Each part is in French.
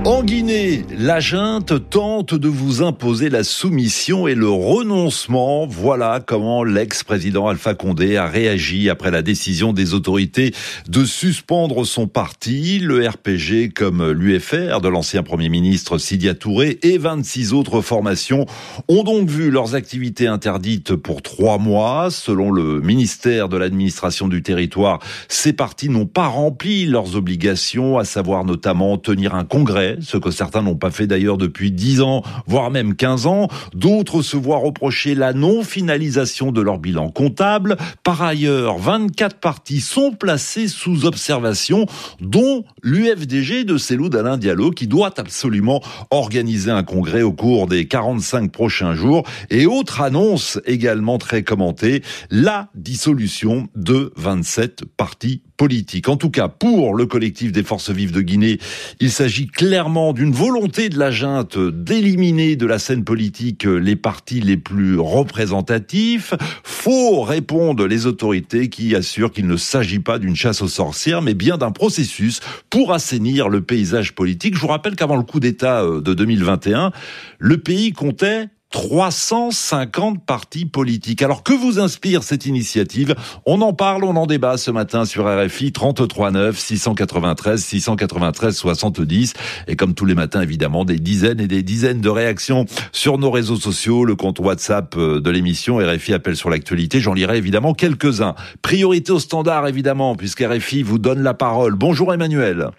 En Guinée, la junte tente de vous imposer la soumission et le renoncement. Voilà comment l'ex-président Alpha Condé a réagi après la décision des autorités de suspendre son parti. Le RPG comme l'UFR de l'ancien Premier ministre Sidya Touré et 26 autres formations ont donc vu leurs activités interdites pour 3 mois. Selon le ministère de l'administration du territoire, ces partis n'ont pas rempli leurs obligations, à savoir notamment tenir un congrès, ce que certains n'ont pas fait d'ailleurs depuis 10 ans, voire même 15 ans. D'autres se voient reprocher la non-finalisation de leur bilan comptable. Par ailleurs, 24 partis sont placés sous observation, dont l'UFDG de Cellou Dalein Diallo, qui doit absolument organiser un congrès au cours des 45 prochains jours. Et autre annonce également très commentée, la dissolution de 27 partis politiques. En tout cas, pour le collectif des Forces Vives de Guinée, il s'agit clairement d'une volonté de la junte d'éliminer de la scène politique les partis les plus représentatifs. Faut répondre les autorités qui assurent qu'il ne s'agit pas d'une chasse aux sorcières, mais bien d'un processus pour assainir le paysage politique. Je vous rappelle qu'avant le coup d'État de 2021, le pays comptait 350 partis politiques. Alors que vous inspire cette initiative? On en parle, on en débat ce matin sur RFI 33 9 693 693 70. Et comme tous les matins, évidemment, des dizaines et des dizaines de réactions sur nos réseaux sociaux, le compte WhatsApp de l'émission RFI Appel sur l'actualité. J'en lirai évidemment quelques-uns. Priorité au standard, évidemment, puisque RFI vous donne la parole. Bonjour Emmanuel.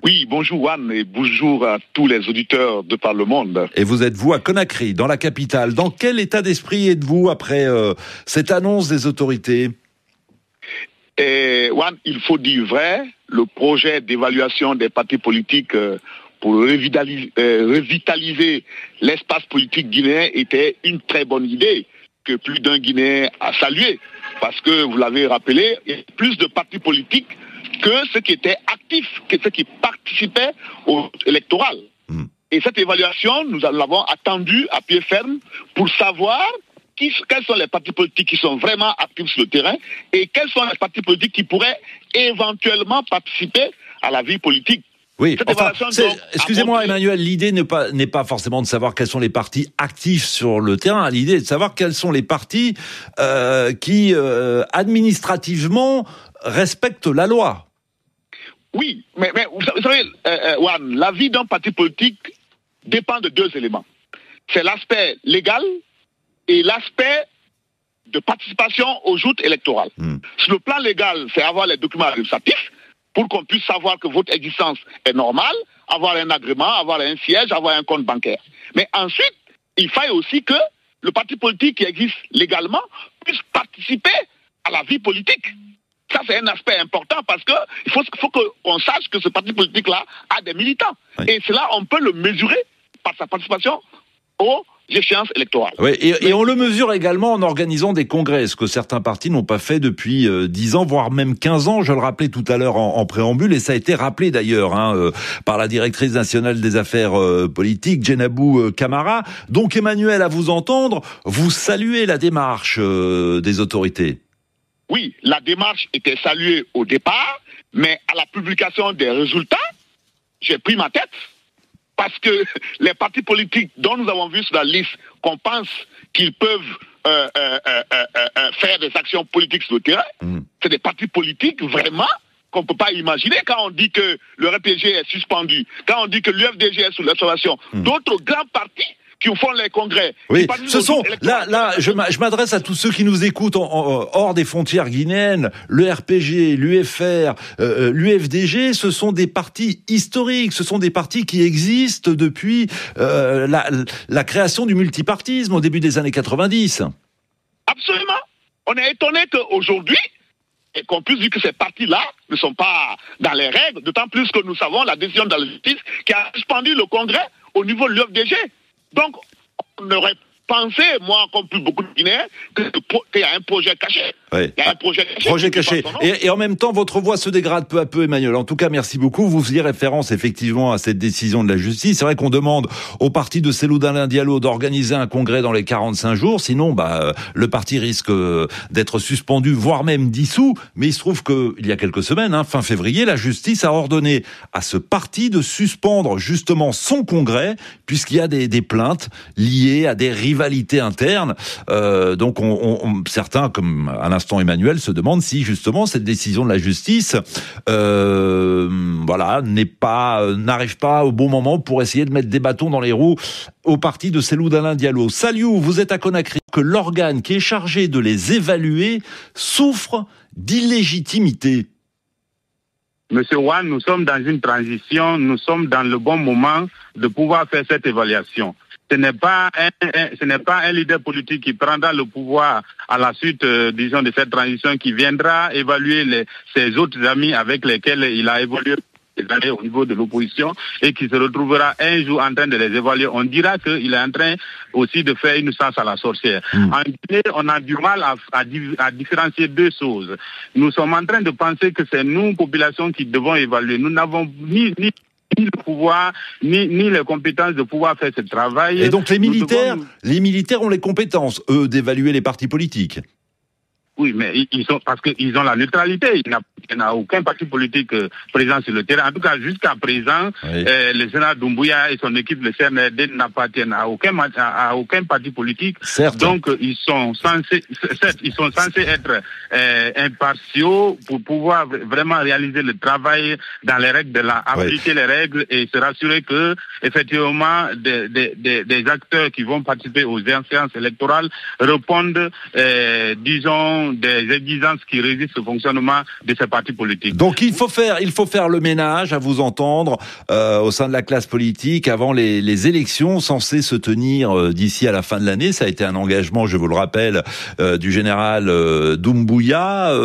Oui, bonjour Juan et bonjour à tous les auditeurs de par le monde. Et vous êtes vous à Conakry, dans la capitale. Dans quel état d'esprit êtes-vous après cette annonce des autorités? Juan, il faut dire vrai, le projet d'évaluation des partis politiques pour revitaliser l'espace politique guinéen était une très bonne idée que plus d'un Guinéen a salué. Parce que, vous l'avez rappelé, il y a plus de partis politiques que ceux qui étaient actifs, que ceux qui participaient au électoral. Et cette évaluation, nous l'avons attendue à pied ferme pour savoir quels sont les partis politiques qui sont vraiment actifs sur le terrain et quels sont les partis politiques qui pourraient éventuellement participer à la vie politique. Oui, enfin, excusez-moi Emmanuel, l'idée n'est pas forcément de savoir quels sont les partis actifs sur le terrain. L'idée est de savoir quels sont les partis qui administrativement respectent la loi. Oui, mais vous savez, Juan, la vie d'un parti politique dépend de 2 éléments. C'est l'aspect légal et l'aspect de participation aux joutes électorales. Sur le plan légal, c'est avoir les documents administratifs pour qu'on puisse savoir que votre existence est normale, avoir un agrément, avoir un siège, avoir un compte bancaire. Mais ensuite, il faut aussi que le parti politique qui existe légalement puisse participer à la vie politique. Ça, c'est un aspect important parce que il faut qu'on sache que ce parti politique-là a des militants. Oui. Et cela, on peut le mesurer par sa participation aux échéances électorales. Oui, et on le mesure également en organisant des congrès, ce que certains partis n'ont pas fait depuis 10 ans, voire même 15 ans. Je le rappelais tout à l'heure en préambule, et ça a été rappelé d'ailleurs par la directrice nationale des affaires politiques, Djenabou Camara. Donc Emmanuel, à vous entendre, vous saluez la démarche des autorités. Oui, la démarche était saluée au départ, mais à la publication des résultats, j'ai pris ma tête parce que les partis politiques dont nous avons vu sur la liste qu'on pense qu'ils peuvent faire des actions politiques sur le terrain, c'est des partis politiques vraiment qu'on ne peut pas imaginer quand on dit que le RPG est suspendu, quand on dit que l'UFDG est sous l'observation. D'autres grands partis qui font les congrès. Oui, ce sont, là, je m'adresse à tous ceux qui nous écoutent hors des frontières guinéennes. Le RPG, l'UFR, l'UFDG, ce sont des partis historiques, ce sont des partis qui existent depuis la création du multipartisme au début des années 90. Absolument. On est étonné qu'aujourd'hui, et qu'on puisse dire que ces partis-là ne sont pas dans les règles, d'autant plus que nous savons la décision de la justice qui a suspendu le congrès au niveau de l'UFDG. Donc, on aurait penser, moi, comme plus beaucoup de Guinéens, qu'il y a un projet caché. Ouais. Il y a un projet caché. Et en même temps, votre voix se dégrade peu à peu, Emmanuel. En tout cas, merci beaucoup. Vous faisiez référence effectivement à cette décision de la justice. C'est vrai qu'on demande au parti de Cellou Dalein Diallo d'organiser un congrès dans les 45 jours. Sinon, le parti risque d'être suspendu, voire même dissous. Mais il se trouve qu'il y a quelques semaines, fin février, la justice a ordonné à ce parti de suspendre justement son congrès, puisqu'il y a des plaintes liées à des rivalités internes. Donc certains, comme à l'instant Emmanuel, se demandent si justement cette décision de la justice n'arrive pas au bon moment pour essayer de mettre des bâtons dans les roues au parti de Cellou Dalein Diallo. Saliou, vous êtes à Conakry, que l'organe qui est chargé de les évaluer souffre d'illégitimité. Monsieur Wan, nous sommes dans une transition, nous sommes dans le bon moment de pouvoir faire cette évaluation. Ce n'est pas un leader politique qui prendra le pouvoir à la suite, de cette transition, qui viendra évaluer ses autres amis avec lesquels il a évolué au niveau de l'opposition et qui se retrouvera un jour en train de les évaluer. On dira qu'il est en train aussi de faire une chasse à la sorcière. En Guinée, on a du mal à différencier deux choses. Nous sommes en train de penser que c'est nous, population, qui devons évaluer. Nous n'avons ni le pouvoir, ni les compétences de pouvoir faire ce travail. Et donc les militaires ont les compétences, eux, d'évaluer les partis politiques. Oui, mais parce qu'ils ont la neutralité. Il n'y a aucun parti politique présent sur le terrain. En tout cas, jusqu'à présent, le général Doumbouya et son équipe, le CNRD, n'appartiennent à aucun parti politique. Certes. Donc, ils sont censés être impartiaux pour pouvoir vraiment réaliser le travail dans les règles appliquer les règles et se rassurer que, effectivement, des acteurs qui vont participer aux séances électorales répondent, des exigences qui régissent le fonctionnement de ces partis politiques. Donc il faut faire le ménage, à vous entendre, au sein de la classe politique, avant les élections censées se tenir d'ici à la fin de l'année. Ça a été un engagement, je vous le rappelle, du général Doumbouya,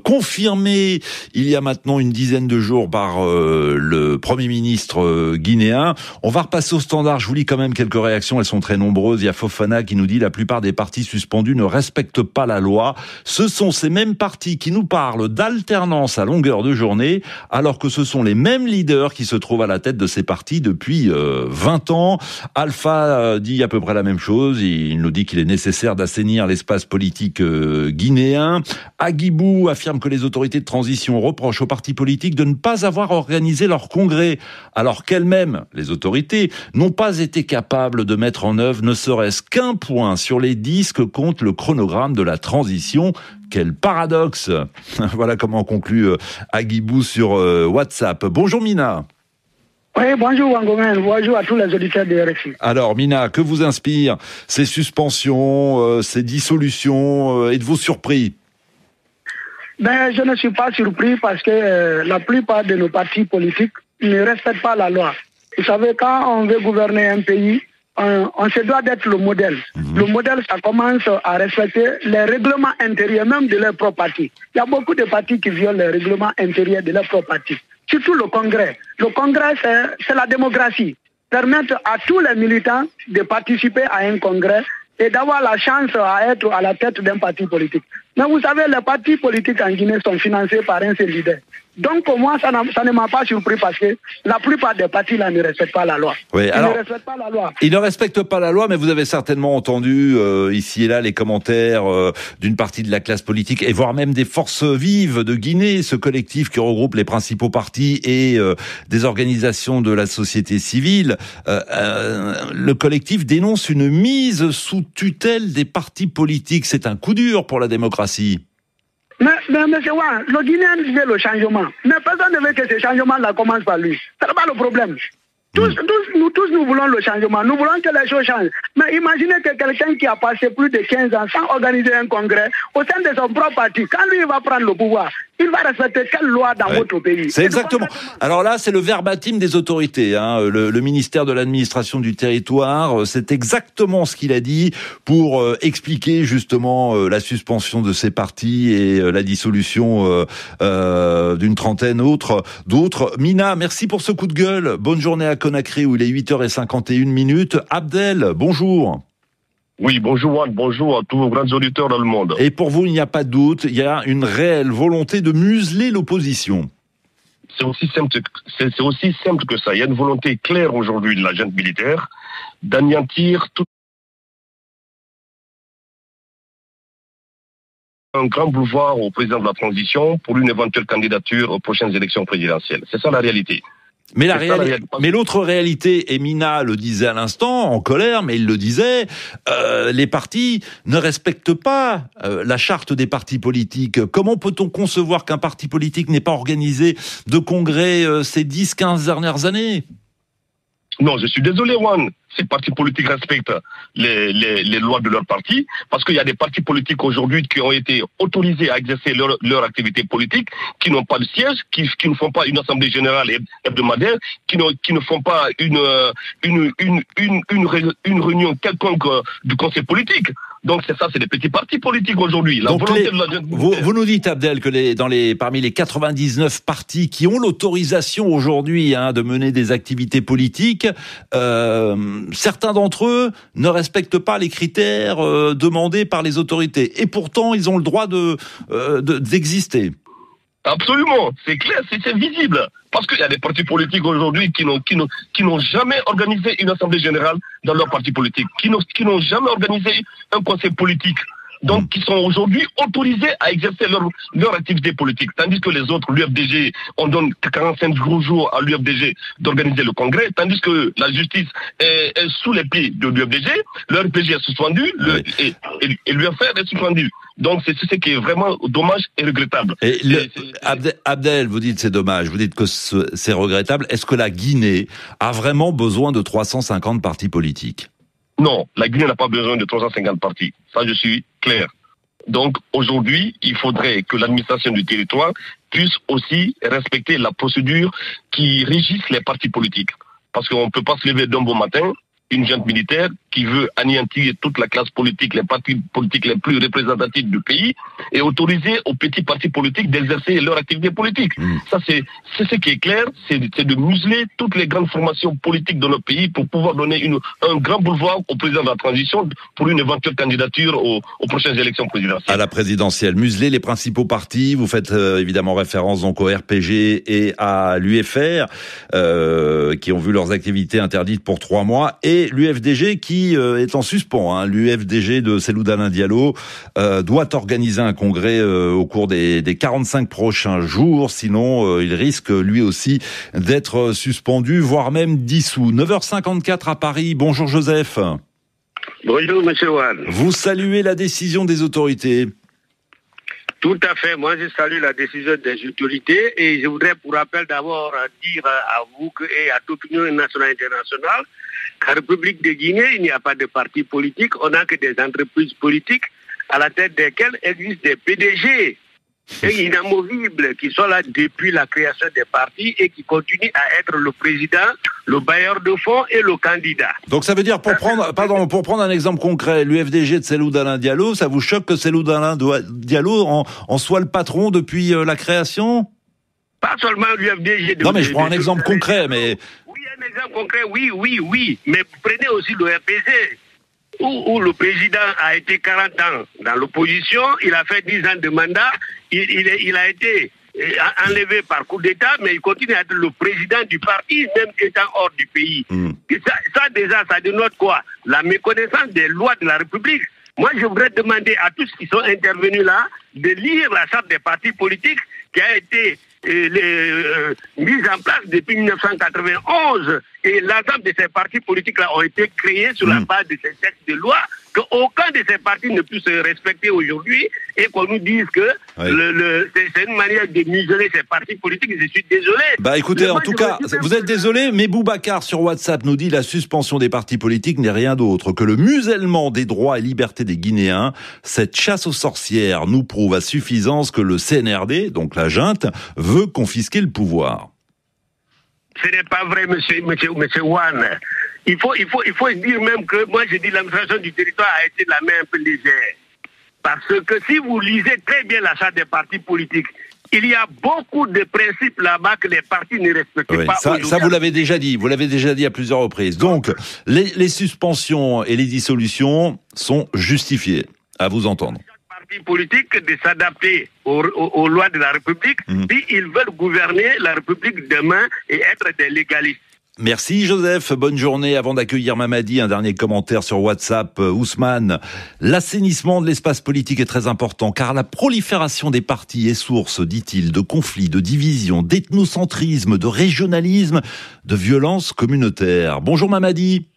confirmé il y a maintenant une dizaine de jours par le Premier ministre guinéen. On va repasser au standard. Je vous lis quand même quelques réactions, elles sont très nombreuses. Il y a Fofana qui nous dit: la plupart des partis suspendus ne respectent pas la loi. Ce sont ces mêmes partis qui nous parlent d'alternance à longueur de journée, alors que ce sont les mêmes leaders qui se trouvent à la tête de ces partis depuis 20 ans. Alpha dit à peu près la même chose. Il nous dit qu'il est nécessaire d'assainir l'espace politique guinéen. Agibou affirme que les autorités de transition reprochent aux partis politiques de ne pas avoir organisé leur congrès, alors qu'elles-mêmes, les autorités, n'ont pas été capables de mettre en œuvre ne serait-ce qu'un point sur les 10 que compte le chronogramme de la transition. Quel paradoxe. Voilà comment conclut Agibou sur WhatsApp. Bonjour Mina. Oui, bonjour Wangomen, bonjour à tous les auditeurs de RFI. Alors Mina, que vous inspirent ces suspensions, ces dissolutions? Êtes-vous surpris? Je ne suis pas surpris parce que la plupart de nos partis politiques ne respectent pas la loi. Vous savez, quand on veut gouverner un pays, on se doit d'être le modèle. Le modèle, ça commence à respecter les règlements intérieurs, même de leur propre parti. Il y a beaucoup de partis qui violent les règlements intérieurs de leur propre parti. Surtout le Congrès. Le Congrès, c'est la démocratie. Permettre à tous les militants de participer à un congrès et d'avoir la chance à être à la tête d'un parti politique. Mais vous savez, les partis politiques en Guinée sont financés par un seul leader. Donc pour moi, ça ne m'a pas surpris parce que la plupart des partis là ne respectent pas la loi. Oui, ils ne respectent pas la loi. Ils ne respectent pas la loi, mais vous avez certainement entendu ici et là les commentaires d'une partie de la classe politique et voire même des forces vives de Guinée, ce collectif qui regroupe les principaux partis et des organisations de la société civile. Le collectif dénonce une mise sous tutelle des partis politiques. C'est un coup dur pour la démocratie. Mais monsieur Wan, le Guinéen veut le changement. Mais personne ne veut que ce changement-là commence par lui. Ce n'est pas le problème. Nous voulons le changement. Nous voulons que les choses changent. Mais imaginez que quelqu'un qui a passé plus de 15 ans sans organiser un congrès au sein de son propre parti, quand lui va prendre le pouvoir, il va respecter quelle loi dans votre pays? C'est exactement. Alors là, c'est le verbatim des autorités. Le ministère de l'administration du territoire, c'est exactement ce qu'il a dit pour expliquer justement la suspension de ces partis et la dissolution d'une trentaine d'autres. Mina, merci pour ce coup de gueule. Bonne journée à Conakry où il est 8h51. Abdel, bonjour. Oui, bonjour Juan, bonjour à tous vos grands auditeurs dans le monde. Et pour vous, il n'y a pas de doute, il y a une réelle volonté de museler l'opposition. C'est aussi simple que ça. Il y a une volonté claire aujourd'hui de la junte militaire d'anéantir tout un grand boulevard au président de la transition pour une éventuelle candidature aux prochaines élections présidentielles. C'est ça la réalité. Mais l'autre réalité, et Mina le disait à l'instant, en colère, mais il le disait, les partis ne respectent pas la charte des partis politiques. Comment peut-on concevoir qu'un parti politique n'ait pas organisé de congrès ces 10-15 dernières années ? Non, je suis désolé, Juan. Ces partis politiques respectent les lois de leur parti, parce qu'il y a des partis politiques aujourd'hui qui ont été autorisés à exercer leur activité politique, qui n'ont pas de siège, qui ne font pas une assemblée générale hebdomadaire, qui ne font pas une réunion quelconque du conseil politique. Donc c'est ça, c'est des petits partis politiques aujourd'hui. Vous nous dites, Abdel, que parmi les 99 partis qui ont l'autorisation aujourd'hui de mener des activités politiques, certains d'entre eux ne respectent pas les critères demandés par les autorités. Et pourtant, ils ont le droit d'exister. Absolument, c'est clair, c'est visible. Parce qu'il y a des partis politiques aujourd'hui qui n'ont jamais organisé une assemblée générale dans leur parti politique, qui n'ont jamais organisé un conseil politique. Donc, qui sont aujourd'hui autorisés à exercer leur activité politique. Tandis que les autres, l'UFDG, on donne 45 jours à l'UFDG d'organiser le congrès, tandis que la justice est sous les pieds de l'UFDG, le RPG est suspendu, et l'UFR est suspendu. Donc, c'est ce qui est vraiment dommage et regrettable. Abdel, vous dites c'est dommage, vous dites que c'est regrettable. Est-ce que la Guinée a vraiment besoin de 350 partis politiques ? Non, la Guinée n'a pas besoin de 350 partis. Ça, je suis clair. Donc, aujourd'hui, il faudrait que l'administration du territoire puisse aussi respecter la procédure qui régisse les partis politiques. Parce qu'on ne peut pas se lever d'un bon matin, une junte militaire qui veut anéantir toute la classe politique, les partis politiques les plus représentatifs du pays, et autoriser aux petits partis politiques d'exercer leur activité politique. Ça, c'est ce qui est clair, c'est de museler toutes les grandes formations politiques de notre pays pour pouvoir donner un grand boulevard au président de la transition pour une éventuelle candidature aux prochaines élections présidentielles. À la présidentielle, museler les principaux partis, vous faites évidemment référence donc au RPG et à l'UFR, qui ont vu leurs activités interdites pour 3 mois, et l'UFDG qui est en suspens. L'UFDG de Cellou Dalein Diallo doit organiser un congrès au cours des 45 prochains jours, sinon il risque lui aussi d'être suspendu, voire même dissous. 9h54 à Paris. Bonjour Joseph. Bonjour Monsieur Juan. Vous saluez la décision des autorités? Tout à fait. Moi, je salue la décision des autorités et je voudrais, pour rappel, d'abord dire à vous et à toute l'Union nationale et internationale qu'en République de Guinée, il n'y a pas de parti politique. On n'a que des entreprises politiques à la tête desquelles existent des PDG inamovibles qui sont là depuis la création des partis et qui continuent à être le président, le bailleur de fonds et le candidat. Donc ça veut dire, pour prendre un exemple concret, l'UFDG de Cellou Dalein Diallo, ça vous choque que Cellou Dalein Diallo en soit le patron depuis la création? Pas seulement l'UFDG. Non mais je prends un exemple concret, mais... Oui, un exemple concret, oui. Mais prenez aussi le RPG. Où le président a été 40 ans dans l'opposition, il a fait 10 ans de mandat, il a été enlevé par coup d'État, mais il continue à être le président du parti, même étant hors du pays. Ça déjà, ça dénote quoi? La méconnaissance des lois de la République. Moi, je voudrais demander à tous qui sont intervenus là de lire la charte des partis politiques qui a été mise en place depuis 1991 et l'ensemble de ces partis politiques-là ont été créés sur la base de ces textes de loi, qu'aucun de ces partis ne puisse se respecter aujourd'hui et qu'on nous dise que c'est une manière de museler ces partis politiques. Je suis désolé. Bah écoutez, en tout cas, vous êtes désolé, mais Boubacar sur WhatsApp nous dit la suspension des partis politiques n'est rien d'autre que le musellement des droits et libertés des Guinéens. Cette chasse aux sorcières nous prouve à suffisance que le CNRD, donc la junte, veut confisquer le pouvoir. Ce n'est pas vrai, monsieur Juan. Il faut dire même que, moi je dis, l'administration du territoire a été la main un peu légère. Parce que si vous lisez très bien la charte des partis politiques, Il y a beaucoup de principes là-bas que les partis ne respectent pas. Ça, vous l'avez déjà dit. Vous l'avez déjà dit à plusieurs reprises. Donc, les suspensions et les dissolutions sont justifiées. À vous entendre. Chaque parti politique de s'adapter aux lois de la République si ils veulent gouverner la République demain et être des légalistes. Merci Joseph, bonne journée. Avant d'accueillir Mamadi, un dernier commentaire sur WhatsApp. Ousmane, l'assainissement de l'espace politique est très important car la prolifération des partis est source, dit-il, de conflits, de divisions, d'ethnocentrisme, de régionalisme, de violences communautaires. Bonjour Mamadi.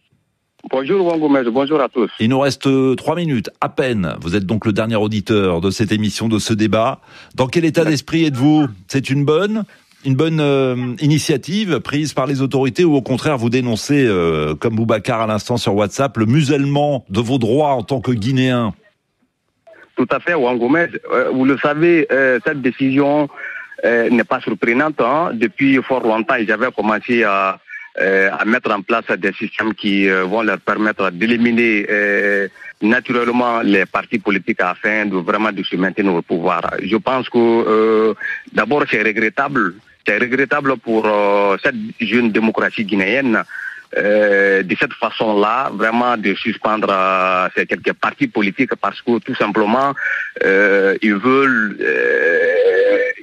Bonjour Wangomez, bonjour à tous. Il nous reste 3 minutes à peine. Vous êtes donc le dernier auditeur de cette émission, de ce débat. Dans quel état d'esprit êtes-vous? C'est une bonne initiative prise par les autorités ou au contraire vous dénoncez, comme Boubacar à l'instant sur WhatsApp, le musellement de vos droits en tant que Guinéen? Tout à fait, Wangomez. Vous le savez, cette décision n'est pas surprenante. Depuis fort longtemps, ils avaient commencé à mettre en place des systèmes qui vont leur permettre d'éliminer naturellement les partis politiques afin de vraiment de se maintenir au pouvoir. Je pense que d'abord c'est regrettable pour cette jeune démocratie guinéenne de cette façon-là, vraiment de suspendre ces quelques partis politiques parce que tout simplement ils veulent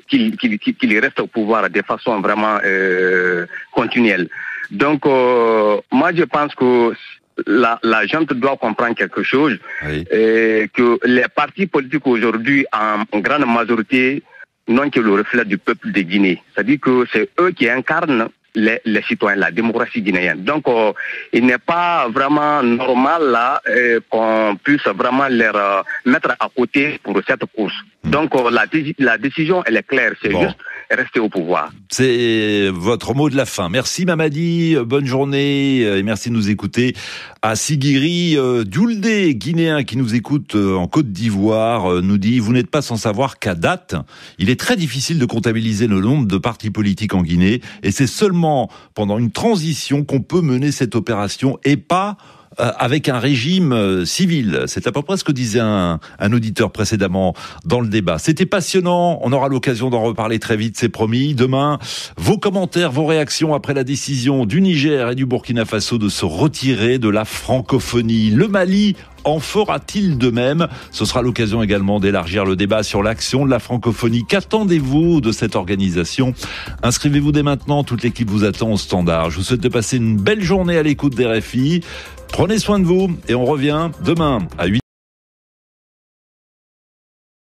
qu'ils restent au pouvoir de façon vraiment continuelle. Donc, moi, je pense que la gente doit comprendre quelque chose, que les partis politiques aujourd'hui, en grande majorité, n'ont que le reflet du peuple de Guinée. C'est-à-dire que c'est eux qui incarnent les citoyens, la démocratie guinéenne. Donc, il n'est pas vraiment normal là qu'on puisse vraiment les mettre à côté pour cette course. Donc, la décision, elle est claire, c'est juste rester au pouvoir. C'est votre mot de la fin. Merci Mamadi, bonne journée et merci de nous écouter. À Sigiri, Dioulde, Guinéen qui nous écoute en Côte d'Ivoire, nous dit « Vous n'êtes pas sans savoir qu'à date, il est très difficile de comptabiliser le nombre de partis politiques en Guinée et c'est seulement pendant une transition qu'on peut mener cette opération et pas avec un régime civil. » C'est à peu près ce que disait un auditeur précédemment dans le débat. C'était passionnant, on aura l'occasion d'en reparler très vite, c'est promis. Demain, vos commentaires, vos réactions après la décision du Niger et du Burkina Faso de se retirer de la francophonie. Le Mali en fera-t-il de même? Ce sera l'occasion également d'élargir le débat sur l'action de la francophonie. Qu'attendez-vous de cette organisation? Inscrivez-vous dès maintenant, toute l'équipe vous attend au standard. Je vous souhaite de passer une belle journée à l'écoute des RFI. Prenez soin de vous et on revient demain à 8h.